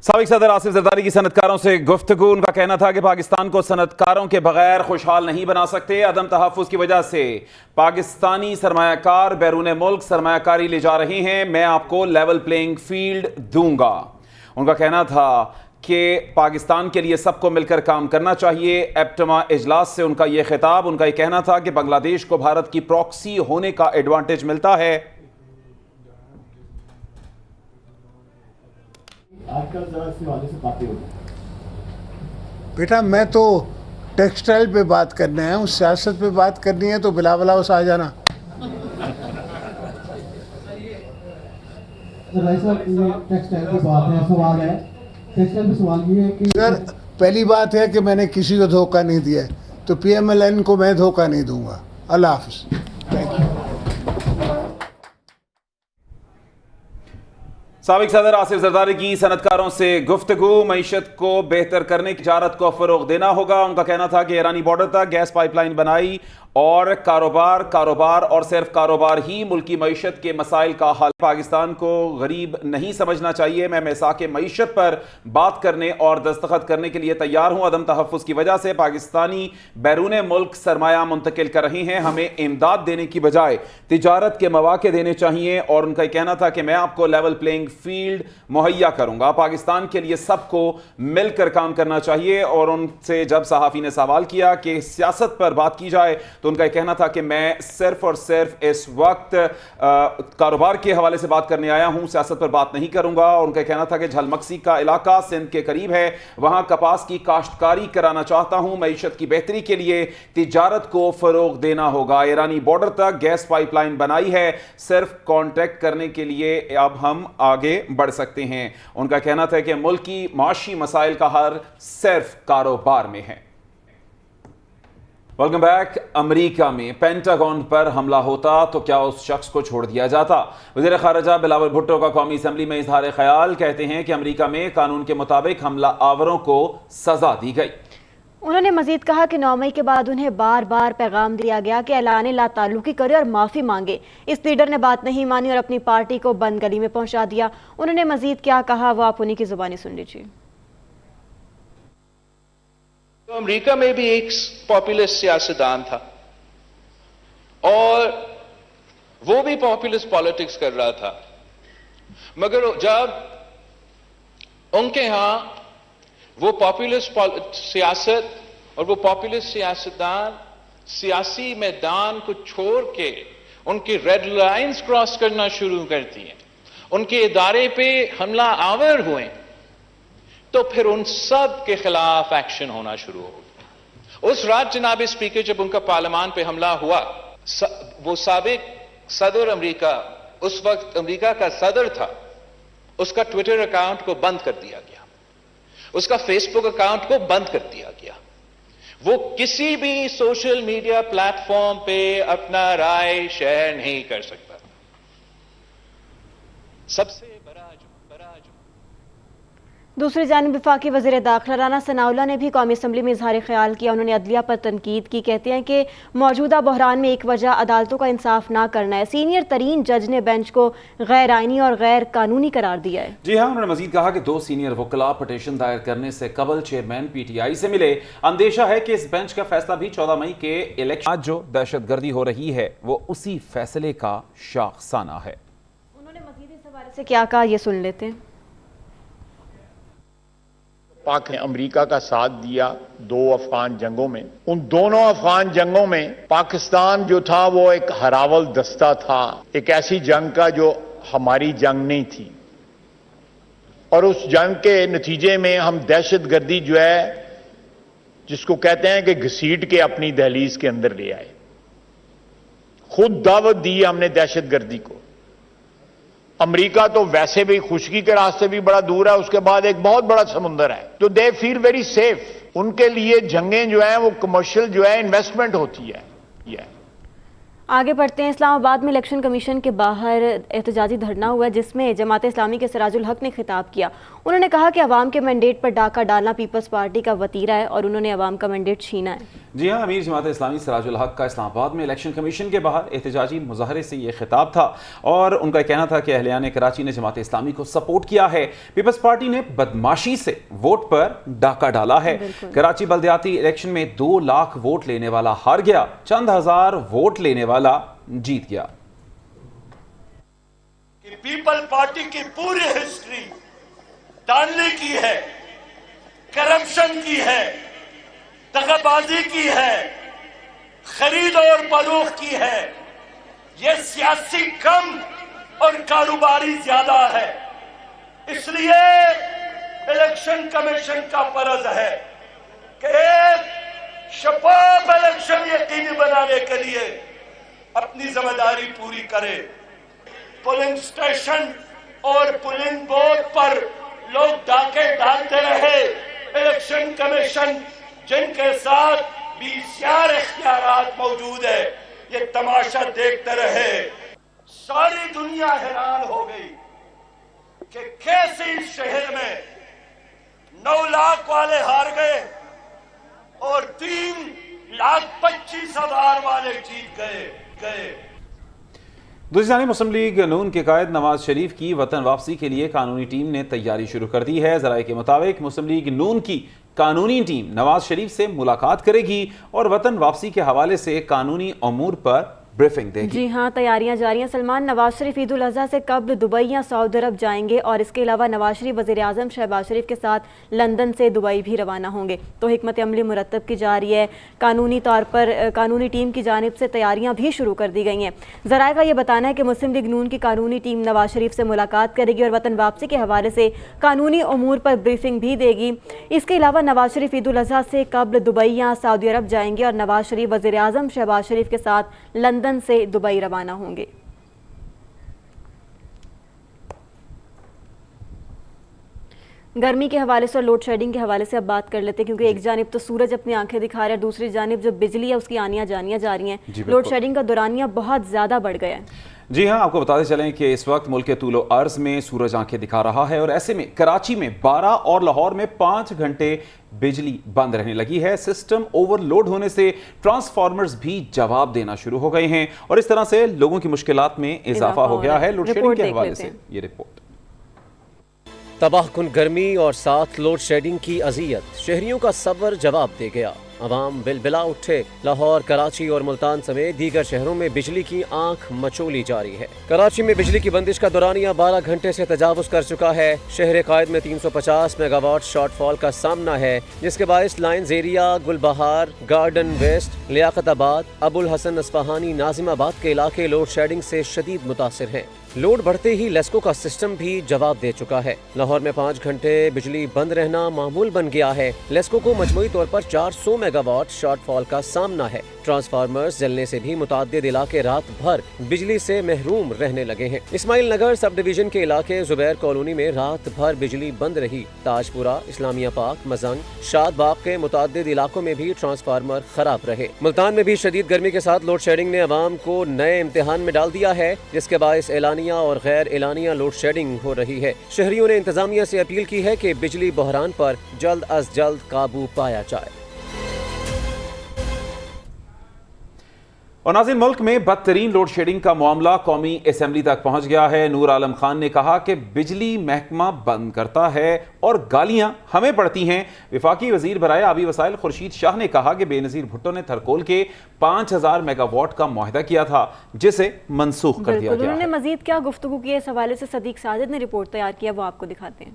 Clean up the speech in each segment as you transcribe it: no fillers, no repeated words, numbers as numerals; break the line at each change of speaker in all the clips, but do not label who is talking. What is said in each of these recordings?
سابق صدر آصف زرداری کی صنعتکاروں سے گفتگو. ان کا کہنا تھا کہ پاکستان کو صنعتکاروں کے بغیر خوشحال نہیں بنا سکتے. عدم تحفظ کی وجہ سے پاکستانی سرمایہ کار بیرون ملک سرمایہ کاری لے جا رہے ہیں. میں آپ کو لیول پلینگ فیلڈ دوں گا. ان کا کہنا تھا کہ پاکستان کے لیے سب کو مل کر کام کرنا چاہیے. ایپٹما اجلاس سے ان کا یہ خطاب. ان کا یہ کہنا تھا کہ بنگلہ دیش کو بھارت کی پراکسی ہونے کا ایڈوانٹیج ملتا ہے.
آج کل ذرا اس حوالے سے باتیں ہوتی ہیں.
بیٹا میں تو ٹیکسٹائل پہ بات کرنے آیا ہوں. سیاست پہ بات کرنی ہے تو بلا بلا اس آ جانا.
بھائی صاحب یہ ٹیکسٹائل کی بات ہے. سوال ہے ٹیکسٹائل پہ سوال یہ ہے کہ
سر پہلی بات ہے کہ میں نے کسی کو دھوکہ نہیں دیا ہے تو پی ایم ایل این کو میں دھوکہ نہیں دوں گا. اللہ حافظ. Thank you.
سابق صدر آصف زرداری کی صنعتکاروں سے گفتگو. معیشت کو بہتر کرنے کی تجارت کو فروغ دینا ہوگا. ان کا کہنا تھا کہ ایرانی بارڈر تک گیس پائپ لائن بنائی اور کاروبار اور صرف کاروبار ہی ملکی معیشت کے مسائل کا حل. پاکستان کو غریب نہیں سمجھنا چاہیے. میں میثاق معیشت پر بات کرنے اور دستخط کرنے کے لیے تیار ہوں. عدم تحفظ کی وجہ سے پاکستانی بیرون ملک سرمایہ منتقل کر رہے ہیں. ہمیں امداد دینے کی بجائے تجارت کے مواقع دینے چاہیے. اور ان کا کہنا تھا کہ میں آپ کو لیول پلینگ فیلڈ مہیا کروں گا. پاکستان کے لیے سب کو مل کر کام کرنا چاہیے. اور ان سے جب صحافی نے سوال کیا کہ سیاست پر بات کی جائے تو ان کا کہنا تھا کہ میں صرف اور صرف اس وقت کاروبار کے حوالے سے بات کرنے آیا ہوں, سیاست پر بات نہیں کروں گا. اور ان کا کہنا تھا کہ جھل مکسی کا علاقہ سندھ کے قریب ہے, وہاں کپاس کی کاشتکاری کرانا چاہتا ہوں. معیشت کی بہتری کے لیے تجارت کو فروغ دینا ہوگا. ایرانی بارڈر تک گیس پائپ لائن بنائی ہے, صرف کانٹیکٹ کرنے کے لیے اب ہم آگے بڑھ سکتے ہیں. ان کا کہنا تھا کہ ملک کی معاشی مسائل کا حل صرف کاروبار میں ہے. Welcome back. امریکہ میں پینٹاگون پر حملہ ہوتا تو کیا اس شخص کو چھوڑ دیا جاتا؟ وزیر خارجہ بلاول بھٹو کا قومی اسمبلی میں اظہار خیال. کہتے ہیں کہ امریکہ میں قانون کے مطابق حملہ آوروں کو سزا دی گئی.
انہوں نے مزید کہا کہ 9 مئی کے بعد انہیں بار بار پیغام دیا گیا کہ اعلان لا تعلقی کرے اور معافی مانگے. اس لیڈر نے بات نہیں مانی اور اپنی پارٹی کو بند گلی میں پہنچا دیا. انہوں نے مزید کیا کہا وہ آپ انہی کی زبانی سن لیجیے.
تو امریکہ میں بھی ایک پاپولسٹ سیاستدان تھا اور وہ بھی پاپولسٹ پالیٹکس کر رہا تھا, مگر جب ان کے ہاں وہ پاپولسٹ سیاست اور وہ پاپولسٹ سیاستدان سیاسی میدان کو چھوڑ کے ان کی ریڈ لائنز کراس کرنا شروع کرتی ہیں, ان کے ادارے پہ حملہ آور ہوئے, تو پھر ان سب کے خلاف ایکشن ہونا شروع ہو گیا. اس رات جناب اسپیکر جب ان کا پارلیمان پہ حملہ ہوا, وہ سابق صدر امریکہ, اس وقت امریکہ کا صدر تھا, اس کا ٹویٹر اکاؤنٹ کو بند کر دیا گیا, اس کا فیس بک اکاؤنٹ کو بند کر دیا گیا. وہ کسی بھی سوشل میڈیا پلیٹ فارم پہ اپنا رائے شیئر نہیں کر سکتا. سب سے بڑا
دوسری جانب وفاقی وزیر داخلہ رانا ثناء اللہ نے بھی قومی اسمبلی میں اظہار خیال کیا. انہوں نے عدلیہ پر تنقید کی. کہتے ہیں کہ موجودہ بحران میں ایک وجہ عدالتوں کا انصاف نہ کرنا ہے. سینئر ترین جج نے بینچ کو غیر آئینی اور غیر قانونی قرار دیا ہے.
جی ہاں, انہوں نے مزید کہا کہ 2 سینئر وکلاء پٹیشن دائر کرنے سے قبل چیئرمین پی ٹی آئی سے ملے. اندیشہ ہے کہ اس بینچ کا فیصلہ بھی 14 مئی کے الیکشن آج جو دہشت گردی ہو رہی ہے وہ اسی فیصلے کا شاخسانہ ہے.
انہوں نے مزید اس حوالے سے کیا کہا یہ سن لیتے ہیں.
پاک نے امریکہ کا ساتھ دیا 2 افغان جنگوں میں. ان دونوں افغان جنگوں میں پاکستان جو تھا وہ ایک ہراول دستہ تھا, ایک ایسی جنگ کا جو ہماری جنگ نہیں تھی. اور اس جنگ کے نتیجے میں ہم دہشت گردی جو ہے, جس کو کہتے ہیں کہ گھسیٹ کے اپنی دہلیز کے اندر لے آئے. خود دعوت دی ہم نے دہشت گردی کو. امریکہ تو ویسے بھی خشکی کے راستے بھی بڑا دور ہے, اس کے بعد ایک بہت بڑا سمندر ہے, تو دے فیل ویری سیف. ان کے لیے جنگیں جو ہیں وہ کمرشل جو ہے انویسٹمنٹ ہوتی ہے.
आगे बढ़ते हैं। इस्लामाबाद में इलेक्शन कमीशन के बाहर एहतजाजी धरना हुआ जिसमें जमात इस्लामी के सिराजुल हक ने खिताब किया। उन्होंने कहा कि अवाम के मैंडेट पर डाका डालना पीपल्स पार्टी का वतीरा है और उन्होंने अवाम का मैंडेट छीना है।
जी हाँ, अमीर जमात इस्लामी सिराजुल हक का इस्लामाबाद में इलेक्शन कमीशन के बाहर एहतजाजी मुजाहरे से ये खिताब था और उनका कहना था कि अहलियान कराची ने जमात इस्लामी को सपोर्ट किया है। पीपल्स पार्टी ने बदमाशी से वोट पर डाका डाला है। कराची बल्दियाती इलेक्शन में 2 लाख वोट लेने वाला हार गया, चंद हजार वोट लेने वाला जीत गया।
कि पीपल पार्टी की पूरी हिस्ट्री डालने की है, करप्शन की है, दगाबाजी की है, खरीद और फरोख्त की है। ये सियासी कम और कारोबारी ज्यादा है। इसलिए इलेक्शन कमीशन का फर्ज है कि एक शफाफ इलेक्शन यकीनी बनाने के लिए अपनी जिम्मेदारी पूरी करे। पोलिंग स्टेशन और पोलिंग बूथ पर लोग डाके डालते रहे। इलेक्शन कमीशन जिनके साथ बीसीआर इख्तियारात मौजूद है, ये तमाशा देखते रहे। सारी दुनिया हैरान हो गई कि कैसे इस शहर में 9 लाख वाले हार गए और 3,25,000 वाले जीत गए।
दूसरी जानिब मुस्लिम लीग नून के कायद नवाज शरीफ की वतन वापसी के लिए कानूनी टीम ने तैयारी शुरू कर दी है। ज़राए के मुताबिक मुस्लिम लीग नून की कानूनी टीम नवाज शरीफ से मुलाकात करेगी और वतन वापसी के हवाले से कानूनी अमूर पर ब्रीफिंग देगी।
जी हाँ, तैयारियां जारी हैं। सलमान नवाज शरीफ ईद उल अज़हा से कब्ल दुबई या सऊदी अरब जाएंगे और इसके अलावा नवाज शरीफ वज़ीर आज़म शहबाज शरीफ के साथ लंदन से दुबई भी रवाना होंगे। तो हिकमत अमली मुरतब की जा रही है। कानूनी तौर पर कानूनी टीम की जानिब से तैयारियां भी शुरू कर दी गई हैं। ज़राए का ये बताना है कि मुस्लिम लीग नून की कानूनी टीम नवाज शरीफ से मुलाकात करेगी और वतन वापसी के हवाले से कानूनी अमूर पर ब्रीफिंग भी देगी। इसके अलावा नवाज शरीफ ईद उल अज़हा से कब्ल दुबई या सऊदी अरब जाएंगे और नवाज शरीफ वज़ीर आज़म शहबाज शरीफ के साथ लंदन से दुबई रवाना होंगे। गर्मी के हवाले से और लोड शेडिंग के हवाले से अब बात कर लेते हैं, क्योंकि एक जानिब तो सूरज अपनी आंखें दिखा रहा है, दूसरी जानिब जो बिजली है उसकी आनियाँ जानियाँ जा रही हैं। लोड शेडिंग का दौरानिया बहुत ज़्यादा बढ़ गया है।
जी हाँ, आपको बताते चलें कि इस वक्त मुल्क के तूलो अर्ज में सूरज आंखें दिखा रहा है और ऐसे में कराची में 12 और लाहौर में 5 घंटे बिजली बंद रहने लगी है। सिस्टम ओवरलोड होने से ट्रांसफार्मर्स भी जवाब देना शुरू हो गए हैं और इस तरह से लोगों की मुश्किलात में इजाफा हो गया है। लोड शेडिंग के हवाले से ये रिपोर्ट।
तबाहकुन गर्मी और साथ लोड शेडिंग की अजियत शहरियों का सब्र जवाब दे गया। अवाम बिलबिला उठे। लाहौर, कराची और मुल्तान समेत दीगर शहरों में बिजली की आंख मचोली जारी है। कराची में बिजली की बंदिश का दौरानिया 12 घंटे से तजावुज कर चुका है। शहर कायद में 350 मेगावाट शॉर्टफॉल का सामना है, जिसके बायस lines area, Gulbahar, garden west, Liaquatabad, Abul Hasan Isphahani, Nazimabad के इलाके लोड शेडिंग से शदीद मुतासिर हैं। लोड बढ़ते ही लेस्को का सिस्टम भी जवाब दे चुका है। लाहौर में 5 घंटे बिजली बंद रहना मामूल बन गया है। लेस्को को मजमूई तौर पर 400 मेगावाट शॉर्टफॉल का सामना है। ट्रांसफार्मर्स जलने से भी मुताद्दिद इलाके रात भर बिजली से महरूम रहने लगे हैं। इस्माइल नगर सब डिवीजन के इलाके जुबैर कॉलोनी में रात भर बिजली बंद रही। ताजपुरा, इस्लामिया पाक, मजंग, शाद बाग के मुताद्दिद इलाकों में भी ट्रांसफार्मर खराब रहे। मुल्तान में भी शदीद गर्मी के साथ लोड शेडिंग ने अवाम को नए इम्तिहान में डाल दिया है, जिसके बायस एलानिया और गैर एलानिया लोड शेडिंग हो रही है। शहरियों ने इंतजामिया से अपील की है कि बिजली बहरान पर जल्द अज जल्द काबू पाया जाए।
और नाज़रीन, मुल्क में बदतरीन लोड शेडिंग का मामला कौमी असम्बली तक पहुंच गया है। नूर आलम खान ने कहा कि बिजली महकमा बंद करता है और गालियां हमें पड़ती हैं। वफाकी वजीर बराए आबी वसाइल खुर्शीद शाह ने कहा कि बेनज़ीर भुट्टो ने थरकोल के 5000 मेगावाट का मुआहदा किया था, जिसे मनसूख कर दिया गया।
उन्होंने मजीद क्या गुफ्तगू की, इस हवाले से सदीक साजिद ने रिपोर्ट तैयार किया, वो आपको दिखाते हैं।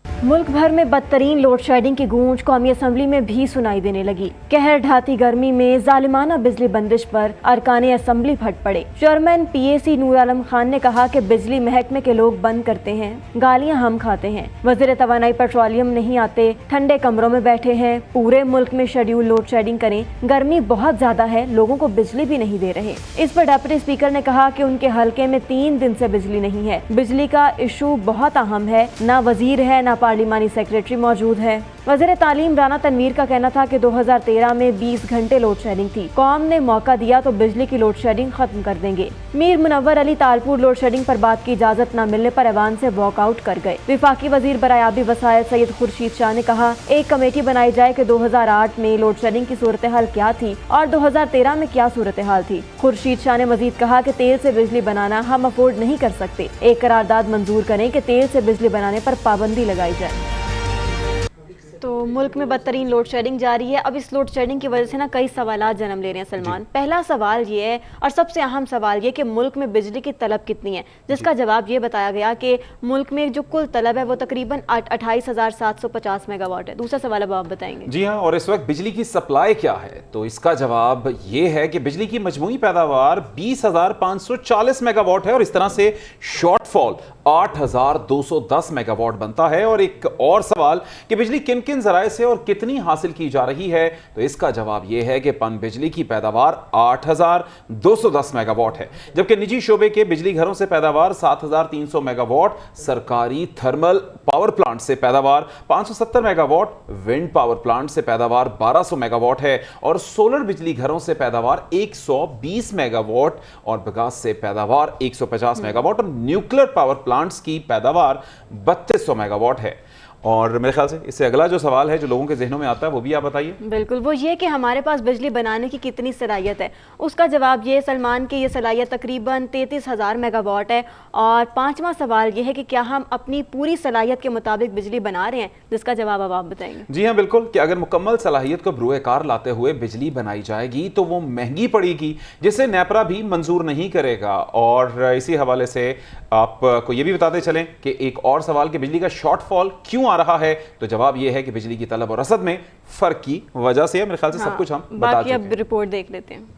मुल्क भर में बदतरीन लोड शेडिंग की गूंज कौमी असम्बली में भी सुनाई देने लगी। कहर ढाती गर्मी में जालिमाना बिजली बंदिश पर अरकाने असम्बली फट पड़े। चेयरमैन पीएसी नूर आलम खान ने कहा कि बिजली महकमे के लोग बंद करते हैं, गालियां हम खाते हैं। वज़ीर तवानाई पेट्रोलियम नहीं आते, ठंडे कमरों में बैठे हैं। पूरे मुल्क में शेड्यूल लोड शेडिंग करें, गर्मी बहुत ज्यादा है, लोगों को बिजली भी नहीं दे रहे। इस पर डिप्टी स्पीकर ने कहा कि उनके हल्के में 3 दिन से बिजली नहीं है। बिजली का इशू बहुत अहम है, ना वजीर है ना पार्लिमानी सेक्रेटरी मौजूद है। वज़ीर तालीम राना तनवीर का कहना था कि 2013 में 20 घंटे लोड शेडिंग थी, कौम ने मौका दिया तो बिजली की लोड शेडिंग खत्म कर देंगे। मीर मुनव्वर अली तालपुर लोड शेडिंग पर बात की इजाजत न मिलने पर ऐवान से वॉकआउट कर गए। विफाकी वजीर बरायाबी वसाइल सैयद खुर्शीद शाह ने कहा, एक कमेटी बनाई जाए कि 2008 में लोड शेडिंग की सूरत हाल क्या थी और 2013 में क्या सूरत हाल थी। खुर्शीद शाह ने मजीद कहा कि तेल से बिजली बनाना हम अफोर्ड नहीं कर सकते, एक करारदाद मंजूर करें कि तेल से बिजली बनाने पर पाबंदी लगाई जाए। तो मुल्क में बदतरीन लोड शेडिंग जारी है। अब इस लोड शेडिंग की वजह से ना कई सवालात जन्म ले रहे हैं सलमान। पहला सवाल ये है और सबसे अहम सवाल ये कि मुल्क में बिजली की तलब कितनी है, जिसका जवाब ये बताया गया कि मुल्क में जो कुल तलब है वो तकरीबन 28,750 मेगावाट है। दूसरा सवाल अब आप बताएंगे।
जी हाँ, और इस वक्त बिजली की सप्लाई क्या है, तो इसका जवाब ये है कि बिजली की मजमूई पैदावार 20,540 मेगावाट है और इस तरह से शॉर्टफॉल 8,210 मेगावाट बनता है। और एक और सवाल कि बिजली किन किन जराए से और कितनी हासिल की जा रही है, तो इसका जवाब यह है कि पन बिजली की पैदावार 8,210 मेगावाट है, जबकि निजी शोबे के बिजली घरों से पैदावार 7,300 मेगावाट, सरकारी थर्मल पावर प्लांट से पैदावार 570 मेगावाट, विंड पावर प्लांट से पैदावार 1200 मेगावाट है और सोलर बिजली घरों से पैदावार 120 मेगावाट और बगास से पैदावार 150 मेगावाट और न्यूक्लियर पावर प्लांट्स की पैदावार 3200 मेगावाट है। और मेरे ख्याल से इससे अगला जो सवाल है जो लोगों के जहनों में आता है वो भी आप बताइए।
बिल्कुल, वो ये कि हमारे पास बिजली बनाने की कितनी सलाहियत है। उसका जवाब ये सलमान कि ये सलाहियत तकरीबन 33,000 मेगावाट है। और पांचवा सवाल ये है कि क्या हम अपनी पूरी सलाहियत के मुताबिक बिजली बना रहे हैं, जिसका जवाब अब आप बताएंगे।
जी हाँ बिल्कुल, कि अगर मुकम्मल सलाहियत को बरूए कार लाते हुए बिजली बनाई जाएगी तो वो महंगी पड़ेगी, जिसे नेपरा भी मंजूर नहीं करेगा। और इसी हवाले से आपको ये भी बताते चलें कि एक और सवाल कि बिजली का शॉर्टफॉल क्यों आ रहा है, तो जवाब यह है कि बिजली की तलब और रसद में फर्क की वजह से है। मेरे ख्याल से सब कुछ हम बता चुके हैं।
अब रिपोर्ट देख लेते हैं।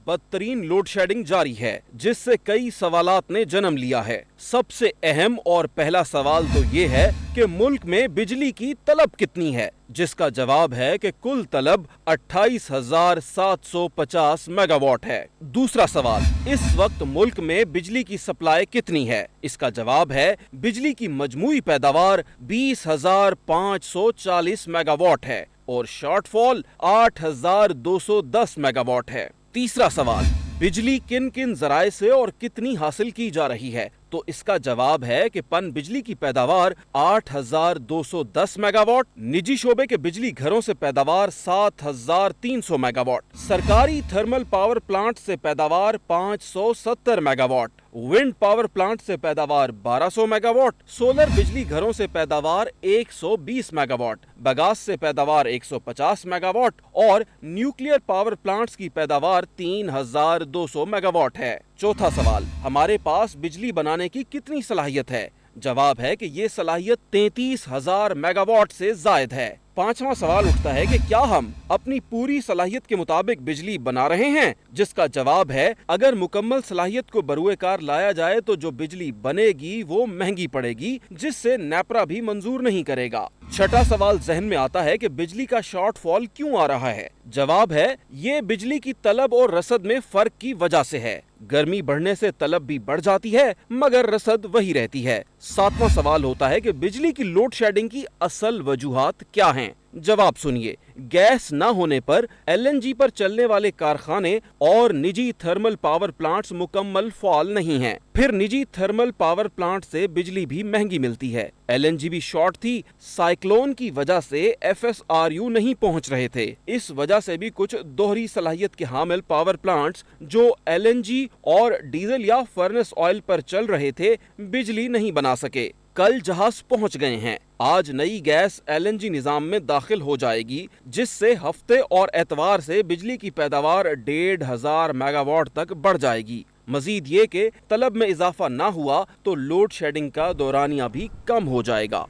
बदतरीन लोड शेडिंग जारी है, जिससे कई सवालात ने जन्म लिया है। सबसे अहम और पहला सवाल तो ये है कि मुल्क में बिजली की तलब कितनी है, जिसका जवाब है कि कुल तलब 28,750 मेगावाट है। दूसरा सवाल, इस वक्त मुल्क में बिजली की सप्लाई कितनी है, इसका जवाब है बिजली की मजमूई पैदावार 20,540 मेगावाट है और शॉर्टफॉल 8,210 मेगावाट है। तीसरा सवाल, बिजली किन किन जराए से और कितनी हासिल की जा रही है, तो इसका जवाब है कि पन बिजली की पैदावार 8,210 मेगावाट, निजी शोबे के बिजली घरों से पैदावार 7,300 मेगावाट, सरकारी थर्मल पावर प्लांट से पैदावार 570 मेगावाट, विंड पावर प्लांट से पैदावार 1200 मेगावाट, सोलर बिजली घरों से पैदावार 120 मेगावाट, बगास से पैदावार 150 मेगावाट और न्यूक्लियर पावर प्लांट्स की पैदावार 3,200 मेगावाट है। चौथा सवाल, हमारे पास बिजली बनाने की कितनी सलाहियत है, जवाब है कि ये सलाहियत 33,000 मेगावाट से जायद है। पांचवा सवाल उठता है कि क्या हम अपनी पूरी सलाहियत के मुताबिक बिजली बना रहे हैं, जिसका जवाब है अगर मुकम्मल सलाहियत को बरूए कार लाया जाए तो जो बिजली बनेगी वो महंगी पड़ेगी, जिससे नेपरा भी मंजूर नहीं करेगा। छठा सवाल जहन में आता है कि बिजली का शॉर्टफॉल क्यों आ रहा है, जवाब है ये बिजली की तलब और रसद में फर्क की वजह से है। गर्मी बढ़ने से तलब भी बढ़ जाती है मगर रसद वही रहती है। सातवां सवाल होता है कि बिजली की लोड शेडिंग की असल वजूहात क्या हैं, जवाब सुनिए। गैस न होने पर एलएनजी पर चलने वाले कारखाने और निजी थर्मल पावर प्लांट्स मुकम्मल फॉल नहीं हैं। फिर निजी थर्मल पावर प्लांट से बिजली भी महंगी मिलती है। एलएनजी भी शॉर्ट थी, साइक्लोन की वजह से एफएसआरयू नहीं पहुंच रहे थे। इस वजह से भी कुछ दोहरी सलाहियत के हामिल पावर प्लांट्स जो एलएनजी और डीजल या फर्नेस ऑयल पर चल रहे थे बिजली नहीं बना सके। कल जहाज पहुंच गए हैं। आज नई गैस एलएनजी निजाम में दाखिल हो जाएगी, जिससे हफ्ते और एतवार से बिजली की पैदावार 1,500 मेगावाट तक बढ़ जाएगी। मजीद ये कि तलब में इजाफा ना हुआ तो लोड शेडिंग का दौरानिया भी कम हो जाएगा।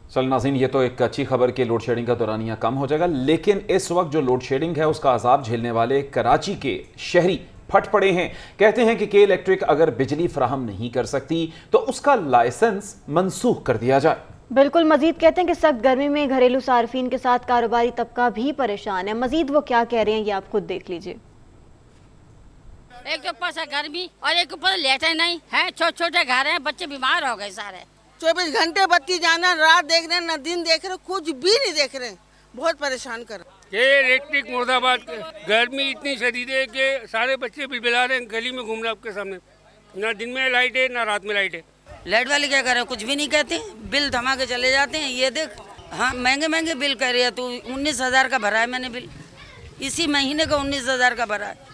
चल नाज़रीन, ये तो एक अच्छी खबर कि लोड शेडिंग का दौरानिया कम हो जाएगा, लेकिन इस वक्त जो लोड शेडिंग है उसका अजाब झेलने वाले कराची के शहरी फट पड़े हैं। कहते हैं कि के इलेक्ट्रिक अगर बिजली फराहम नहीं कर सकती तो उसका लाइसेंस मनसूख कर दिया जाए।
बिल्कुल, मजीद कहते हैं कि सख्त गर्मी में घरेलू सार्फिन के साथ कारोबारी तबका भी परेशान है। मजीद वो क्या कह रहे हैं ये आप खुद देख लीजिए।
एक तो ऊपर से गर्मी और एक ऊपर लेटे नहीं है, छोटे छोटे घर हैं, बच्चे बीमार हो गए सारे। 24 घंटे बत्ती जाना, रात देख रहे हैं ना दिन देख रहे, कुछ भी नहीं देख रहे, बहुत परेशान कर रहे।
ये इलेक्ट्रिक मुर्दाबाद, गर्मी इतनी शदीद है कि सारे बच्चे बिलबिला रहे हैं, गली में घूम रहे हैं आपके सामने, ना दिन में लाइट है ना रात में लाइट है।
लाइट वाले क्या कर रहे हैं, कुछ भी नहीं कहते, बिल थमा के चले जाते हैं। ये देख, हाँ महंगे महंगे बिल कह रही है तू, 19,000 का भरा है मैंने बिल, इसी महीने का 19,000 का भरा है।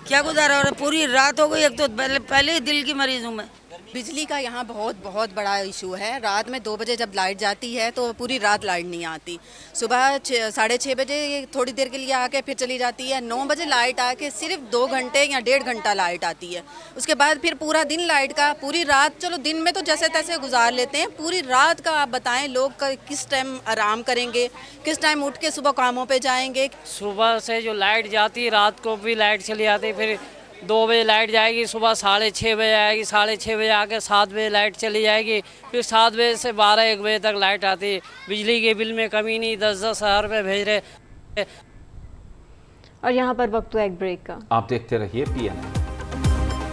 क्या गुजारा हो रहा है, पूरी रात हो गई। एक तो पहले ही दिल की मरीज हूँ मैं।
बिजली का यहाँ बहुत बड़ा इशू है। रात में 2 बजे जब लाइट जाती है तो पूरी रात लाइट नहीं आती। सुबह 6:30 बजे थोड़ी देर के लिए आके फिर चली जाती है। 9 बजे लाइट आके सिर्फ 2 घंटे या 1.5 घंटा लाइट आती है। उसके बाद फिर पूरा दिन लाइट का, पूरी रात, चलो दिन में तो जैसे तैसे गुजार लेते हैं, पूरी रात का आप बताएं लोग का किस टाइम आराम करेंगे, किस टाइम उठ के सुबह कामों पे जाएंगे।
सुबह से जो लाइट जाती है, रात को भी लाइट चली जाती है, फिर 2 बजे लाइट जाएगी, सुबह 6:30 बजे आएगी, 6:30 बजे आके 7 बजे लाइट चली जाएगी, फिर 7 बजे से 12-1 बजे तक लाइट आती है। बिजली के बिल में कमी नहीं, 10-10 हज़ार रुपये भेज रहे।
और यहाँ पर वक्त हुआ एक ब्रेक का।
आप देखते रहिए PNN।